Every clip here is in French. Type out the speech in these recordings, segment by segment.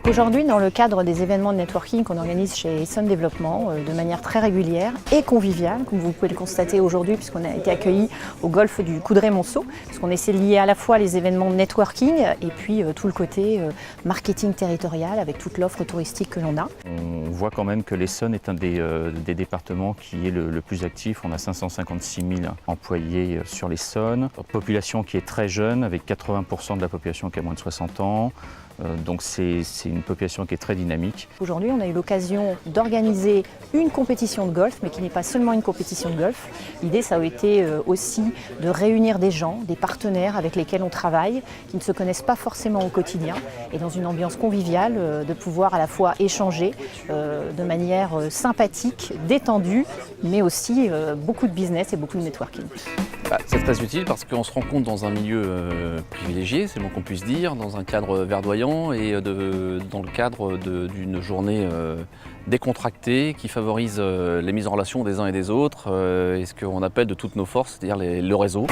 Aujourd'hui, dans le cadre des événements de networking qu'on organise chez Essonne Développement de manière très régulière et conviviale, comme vous pouvez le constater aujourd'hui puisqu'on a été accueillis au golfe du Coudray-Monceau, parce qu'on essaie de lier à la fois les événements de networking et puis tout le côté marketing territorial avec toute l'offre touristique que l'on a. On voit quand même que l'Essonne est un des départements qui est le plus actif. On a 556 000 employés sur l'Essonne, population qui est très jeune avec 80% de la population qui a moins de 60 ans. Donc c'est une population qui est très dynamique. Aujourd'hui, on a eu l'occasion d'organiser une compétition de golf, mais qui n'est pas seulement une compétition de golf. L'idée, ça a été aussi de réunir des gens, des partenaires avec lesquels on travaille, qui ne se connaissent pas forcément au quotidien, et dans une ambiance conviviale, de pouvoir à la fois échanger de manière sympathique, détendue, mais aussi beaucoup de business et beaucoup de networking. C'est très utile parce qu'on se rencontre dans un milieu privilégié, c'est le moins qu'on puisse dire, dans un cadre verdoyant et dans le cadre d'une journée décontractée qui favorise les mises en relation des uns et des autres et ce qu'on appelle de toutes nos forces, c'est-à-dire le réseau.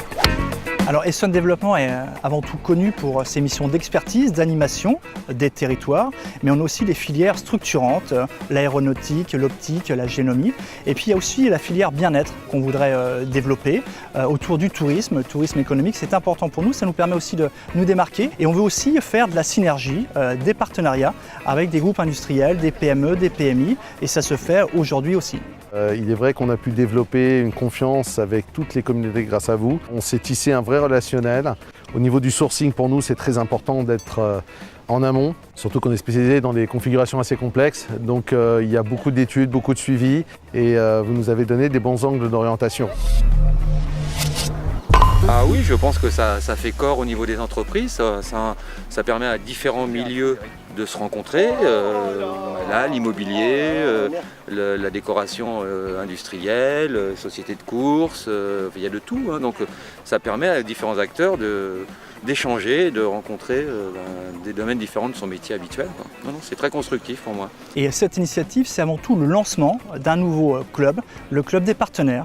Alors Essonne Développement est avant tout connu pour ses missions d'expertise, d'animation des territoires, mais on a aussi des filières structurantes, l'aéronautique, l'optique, la génomie. Et puis il y a aussi la filière bien-être qu'on voudrait développer autour du tourisme économique. C'est important pour nous, ça nous permet aussi de nous démarquer. Et on veut aussi faire de la synergie, des partenariats avec des groupes industriels, des PME, des PMI, et ça se fait aujourd'hui aussi. Il est vrai qu'on a pu développer une confiance avec toutes les communautés grâce à vous. On s'est tissé un vrai relationnel. Au niveau du sourcing, pour nous, c'est très important d'être en amont, surtout qu'on est spécialisé dans des configurations assez complexes. Donc il y a beaucoup d'études, beaucoup de suivi et vous nous avez donné des bons angles d'orientation. Ah oui, je pense que ça fait corps au niveau des entreprises, ça permet à différents milieux de se rencontrer, l'immobilier, la décoration industrielle, société de course, il y a de tout, hein, donc ça permet à différents acteurs d'échanger, de rencontrer des domaines différents de son métier habituel. Non, c'est très constructif pour moi. Et cette initiative, c'est avant tout le lancement d'un nouveau club, le club des partenaires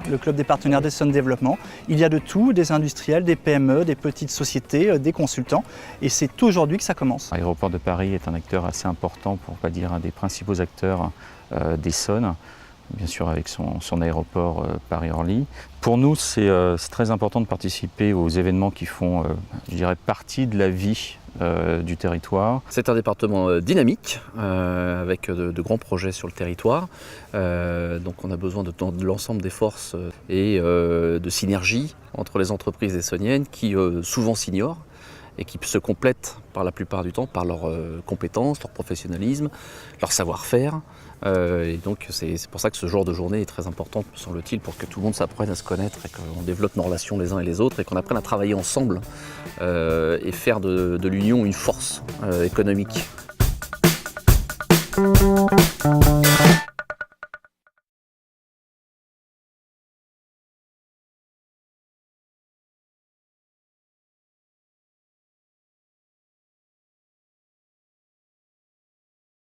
d'Essonne Développement. Il y a de tout, des industriels, des PME, des petites sociétés, des consultants, et c'est aujourd'hui que ça commence. L'aéroport de Paris est un acteur assez important, pour ne pas dire un des principaux acteurs d'Essonne, bien sûr avec son aéroport Paris-Orly. Pour nous, c'est très important de participer aux événements qui font, je dirais, partie de la vie du territoire. C'est un département dynamique, avec de grands projets sur le territoire. Donc on a besoin de l'ensemble des forces et de synergie entre les entreprises essonniennes qui souvent s'ignorent et qui se complètent par la plupart du temps par leurs compétences, leur professionnalisme, leur savoir-faire. Et donc c'est pour ça que ce genre de journée est très important, me semble-t-il, pour que tout le monde s'apprenne à se connaître et qu'on développe nos relations les uns et les autres et qu'on apprenne à travailler ensemble et faire de l'union une force économique.